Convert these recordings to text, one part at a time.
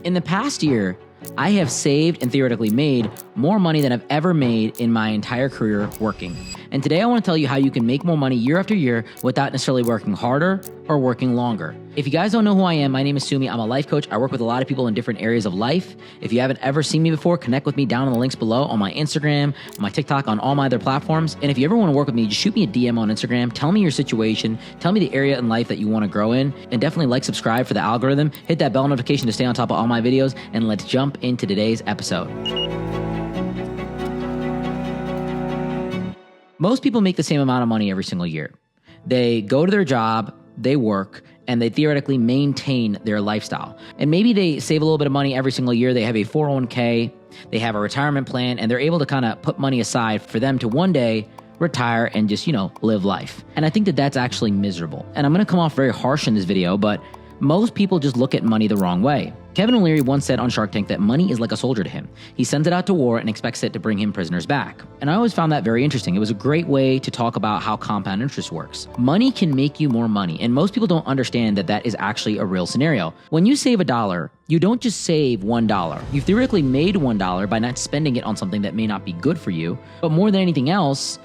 In the past year, I have saved and theoretically made more money than I've ever made in my entire career working. And today I want to tell you how you can make more money year after year without necessarily working harder or working longer. If you guys don't know who I am, my name is Sumi. I'm a life coach. I work with a lot of people in different areas of life. If you haven't ever seen me before, connect with me down in the links below on my Instagram, on my TikTok, on all my other platforms. And if you ever want to work with me, just shoot me a DM on Instagram. Tell me your situation. Tell me the area in life that you want to grow in. And definitely like, subscribe for the algorithm. Hit that bell notification to stay on top of all my videos. And let's jump into today's episode. Most people make the same amount of money every single year. They go to their job, they work, and they theoretically maintain their lifestyle. And maybe they save a little bit of money every single year. They have a 401k, they have a retirement plan, and they're able to kind of put money aside for them to one day retire and just, live life. And I think that that's actually miserable. And I'm going to come off very harsh in this video, but most people just look at money the wrong way. Kevin O'Leary once said on Shark Tank that money is like a soldier to him. He sends it out to war and expects it to bring him prisoners back. And I always found that very interesting. It was a great way to talk about how compound interest works. Money can make you more money, and most people don't understand that that is actually a real scenario. When you save $1, you don't just save $1. You've theoretically made $1 by not spending it on something that may not be good for you, but more than anything else,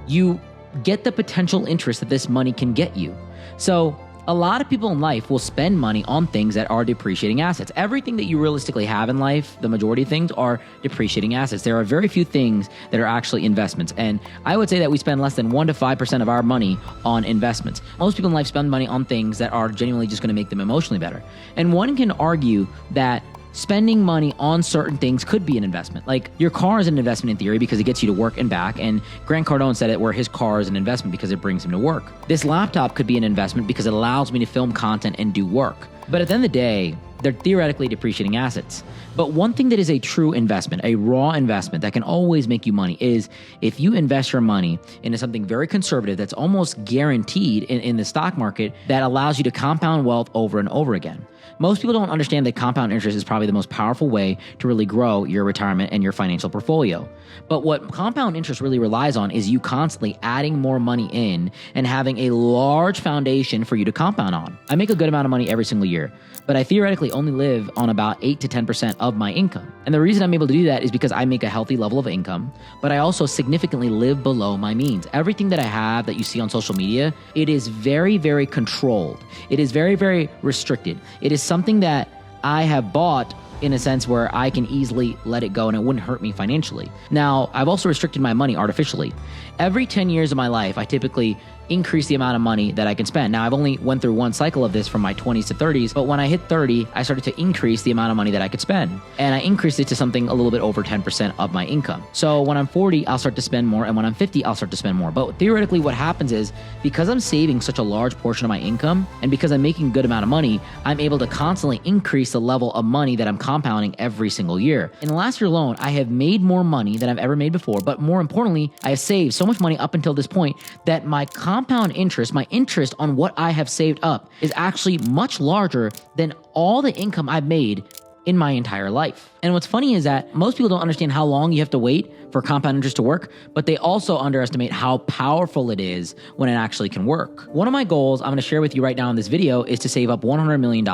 you get the potential interest that this money can get you. So a lot of people in life will spend money on things that are depreciating assets. Everything that you realistically have in life, the majority of things are depreciating assets. There are very few things that are actually investments. And I would say that we spend less than 1 to 5% of our money on investments. Most people in life spend money on things that are genuinely just going to make them emotionally better. And one can argue that spending money on certain things could be an investment. Like your car is an investment in theory because it gets you to work and back. And Grant Cardone said it where his car is an investment because it brings him to work. This laptop could be an investment because it allows me to film content and do work. But at the end of the day, they're theoretically depreciating assets. But one thing that is a true investment, a raw investment that can always make you money is if you invest your money into something very conservative that's almost guaranteed in the stock market that allows you to compound wealth over and over again. Most people don't understand that compound interest is probably the most powerful way to really grow your retirement and your financial portfolio. But what compound interest really relies on is you constantly adding more money in and having a large foundation for you to compound on. I make a good amount of money every single year, but I theoretically only live on about 8 to 10% of my income. And the reason I'm able to do that is because I make a healthy level of income, but I also significantly live below my means. Everything that I have that you see on social media, it is very, very controlled. It is very, very restricted. It is something that I have bought in a sense where I can easily let it go and it wouldn't hurt me financially. Now, I've also restricted my money artificially. Every 10 years of my life, I typically increase the amount of money that I can spend. Now, I've only went through one cycle of this from my 20s to 30s, but when I hit 30, I started to increase the amount of money that I could spend. And I increased it to something a little bit over 10% of my income. So when I'm 40, I'll start to spend more, and when I'm 50, I'll start to spend more. But theoretically, what happens is, because I'm saving such a large portion of my income, and because I'm making a good amount of money, I'm able to constantly increase the level of money that I'm compounding every single year. In the last year alone, I have made more money than I've ever made before, but more importantly, I have saved so much money up until this point that my compound interest, my interest on what I have saved up is actually much larger than all the income I've made in my entire life. And what's funny is that most people don't understand how long you have to wait for compound interest to work, but they also underestimate how powerful it is when it actually can work. One of my goals I'm going to share with you right now in this video is to save up $100 million.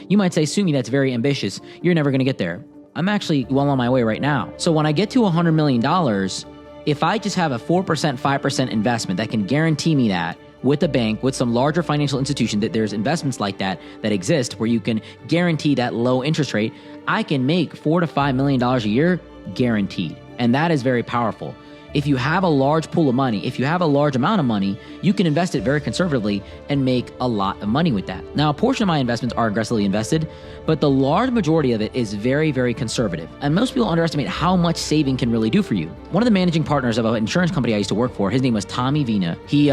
You might say, Sumi, that's very ambitious. You're never going to get there. I'm actually well on my way right now. So when I get to $100 million, if I just have a 4%, 5% investment that can guarantee me that with a bank, with some larger financial institution, that there's investments like that exist where you can guarantee that low interest rate, I can make $4 to $5 million a year guaranteed. And that is very powerful. If you have a large pool of money, if you have a large amount of money, you can invest it very conservatively and make a lot of money with that. Now, a portion of my investments are aggressively invested, but the large majority of it is very, very conservative. And most people underestimate how much saving can really do for you. One of the managing partners of an insurance company I used to work for, his name was Tommy Vina. He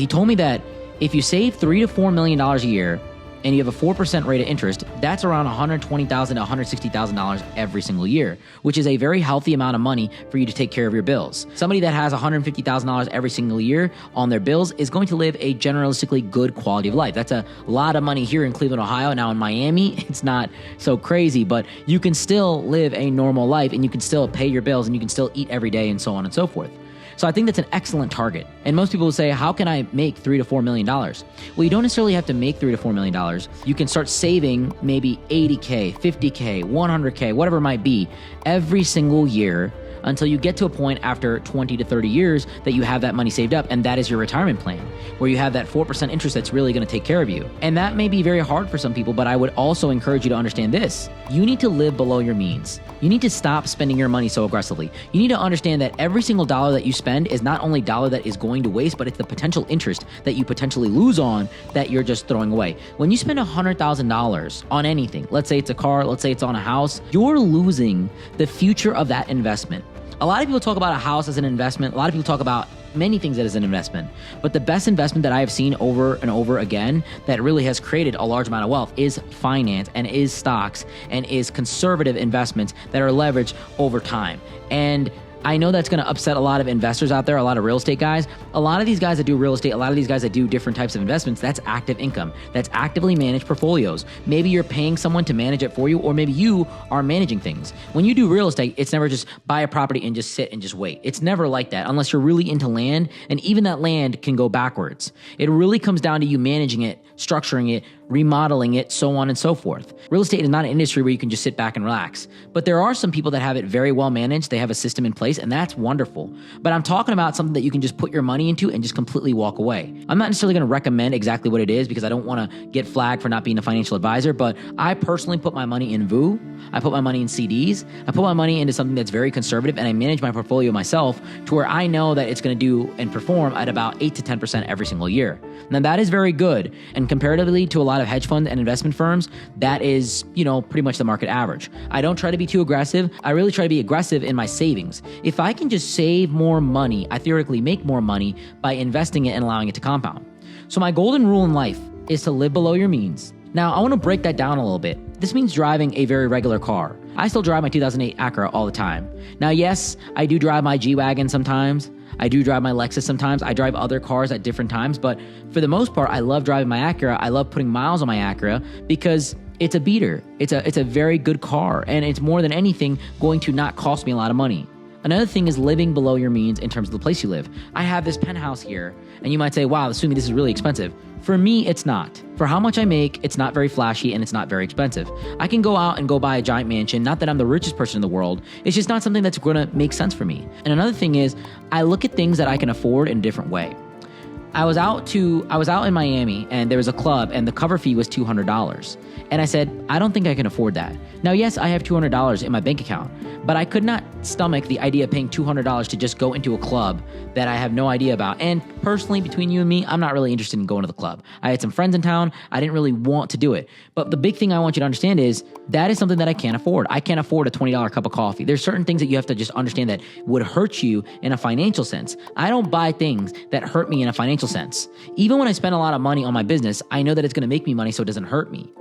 told me that if you save $3 to $4 million a year, and you have a 4% rate of interest, that's around $120,000 to $160,000 every single year, which is a very healthy amount of money for you to take care of your bills. Somebody that has $150,000 every single year on their bills is going to live a generalistically good quality of life. That's a lot of money here in Cleveland, Ohio. Now in Miami, it's not so crazy, but you can still live a normal life and you can still pay your bills and you can still eat every day and so on and so forth. So I think that's an excellent target. And most people will say, how can I make $3 to $4 million? Well, you don't necessarily have to make $3 to $4 million. You can start saving maybe 80K, 50K, 100K, whatever it might be, every single year until you get to a point after 20 to 30 years that you have that money saved up, and that is your retirement plan, where you have that 4% interest that's really going to take care of you. And that may be very hard for some people, but I would also encourage you to understand this. You need to live below your means. You need to stop spending your money so aggressively. You need to understand that every single dollar that you spend is not only dollar that is going to waste, but it's the potential interest that you potentially lose on that you're just throwing away. When you spend $100,000 on anything, let's say it's a car, let's say it's on a house, you're losing the future of that investment. A lot of people talk about a house as an investment. A lot of people talk about many things as an investment. But the best investment that I have seen over and over again that really has created a large amount of wealth is finance and is stocks and is conservative investments that are leveraged over time. And I know that's going to upset a lot of investors out there, a lot of real estate guys. A lot of these guys that do real estate, a lot of these guys that do different types of investments, that's active income. That's actively managed portfolios. Maybe you're paying someone to manage it for you, or maybe you are managing things. When you do real estate, it's never just buy a property and just sit and just wait. It's never like that unless you're really into land, and even that land can go backwards. It really comes down to you managing it, structuring it, remodeling it, so on and so forth. Real estate is not an industry where you can just sit back and relax. But there are some people that have it very well managed. They have a system in place, and that's wonderful. But I'm talking about something that you can just put your money into and just completely walk away. I'm not necessarily going to recommend exactly what it is because I don't want to get flagged for not being a financial advisor, but I personally put my money in VU. I put my money in CDs. I put my money into something that's very conservative, and I manage my portfolio myself to where I know that it's going to do and perform at about 8 to 10% every single year. Now that is very good. And comparatively to a lot of hedge funds and investment firms, that is, pretty much the market average. I don't try to be too aggressive. I really try to be aggressive in my savings. If I can just save more money, I theoretically make more money by investing it and allowing it to compound. So my golden rule in life is to live below your means. Now, I want to break that down a little bit. This means driving a very regular car. I still drive my 2008 Acura all the time. Now, yes, I do drive my G-Wagon sometimes. I do drive my Lexus sometimes. I drive other cars at different times, but for the most part, I love driving my Acura. I love putting miles on my Acura because it's a beater. It's a very good car, and it's more than anything going to not cost me a lot of money. Another thing is living below your means in terms of the place you live. I have this penthouse here, and you might say, wow, Sumi, this is really expensive. For me, it's not. For how much I make, it's not very flashy and it's not very expensive. I can go out and go buy a giant mansion. Not that I'm the richest person in the world. It's just not something that's going to make sense for me. And another thing is, I look at things that I can afford in a different way. I was out in Miami, and there was a club, and the cover fee was $200. And I said, I don't think I can afford that. Now, yes, I have $200 in my bank account, but I could not stomach the idea of paying $200 to just go into a club that I have no idea about. And personally, between you and me, I'm not really interested in going to the club. I had some friends in town. I didn't really want to do it. But the big thing I want you to understand is that is something that I can't afford. I can't afford a $20 cup of coffee. There's certain things that you have to just understand that would hurt you in a financial sense. I don't buy things that hurt me in a financial sense. Even when I spend a lot of money on my business, I know that it's going to make me money so it doesn't hurt me.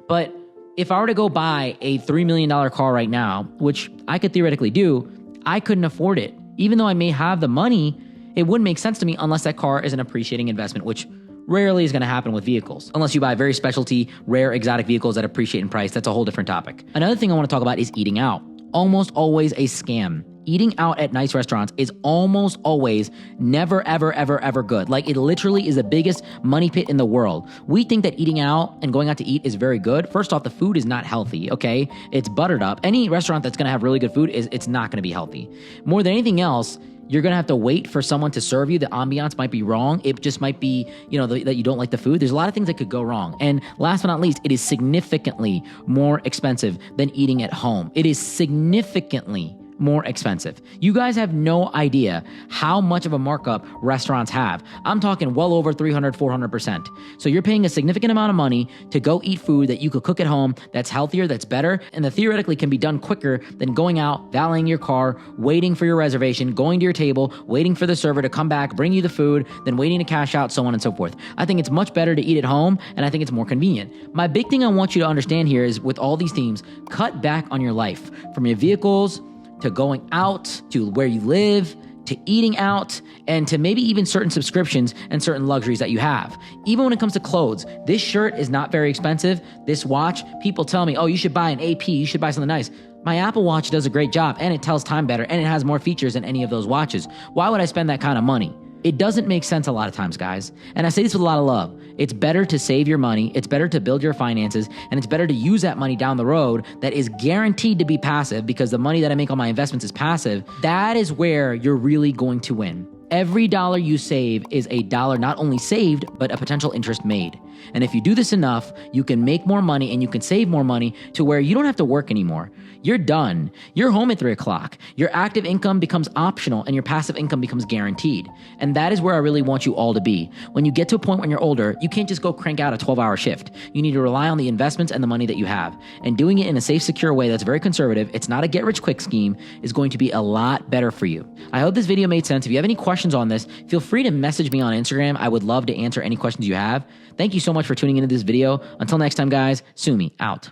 But if I were to go buy a $3 million car right now, which I could theoretically do, I couldn't afford it. Even though I may have the money, it wouldn't make sense to me unless that car is an appreciating investment, which rarely is going to happen with vehicles. Unless you buy very specialty, rare, exotic vehicles that appreciate in price. That's a whole different topic. Another thing I want to talk about is eating out. Almost always a scam. Eating out at nice restaurants is almost always never, ever, ever, ever good. Like, it literally is the biggest money pit in the world. We think that eating out and going out to eat is very good. First off, the food is not healthy, okay? It's buttered up. Any restaurant that's going to have really good food, it's not going to be healthy. More than anything else, you're going to have to wait for someone to serve you. The ambiance might be wrong. It just might be, that you don't like the food. There's a lot of things that could go wrong. And last but not least, it is significantly more expensive than eating at home. It is significantly more expensive. You guys have no idea how much of a markup restaurants have. I'm talking well over 300, 400%. So you're paying a significant amount of money to go eat food that you could cook at home that's healthier, that's better, and that theoretically can be done quicker than going out, valeting your car, waiting for your reservation, going to your table, waiting for the server to come back, bring you the food, then waiting to cash out, so on and so forth. I think it's much better to eat at home, and I think it's more convenient. My big thing I want you to understand here is, with all these themes, cut back on your life. From your vehicles, to going out, to where you live, to eating out, and to maybe even certain subscriptions and certain luxuries that you have. Even when it comes to clothes, this shirt is not very expensive. This watch, people tell me, oh, you should buy an AP, you should buy something nice. My Apple Watch does a great job, and it tells time better, and it has more features than any of those watches. Why would I spend that kind of money? It doesn't make sense a lot of times, guys. And I say this with a lot of love. It's better to save your money, it's better to build your finances, and it's better to use that money down the road that is guaranteed to be passive, because the money that I make on my investments is passive. That is where you're really going to win. Every dollar you save is a dollar not only saved, but a potential interest made. And if you do this enough, you can make more money and you can save more money to where you don't have to work anymore. You're done. You're home at 3 o'clock. Your active income becomes optional and your passive income becomes guaranteed. And that is where I really want you all to be. When you get to a point when you're older, you can't just go crank out a 12-hour shift. You need to rely on the investments and the money that you have. And doing it in a safe, secure way that's very conservative, it's not a get-rich-quick scheme, is going to be a lot better for you. I hope this video made sense. If you have any questions on this, feel free to message me on Instagram. I would love to answer any questions you have. Thank you so much for tuning into this video. Until next time, guys, Sumi out.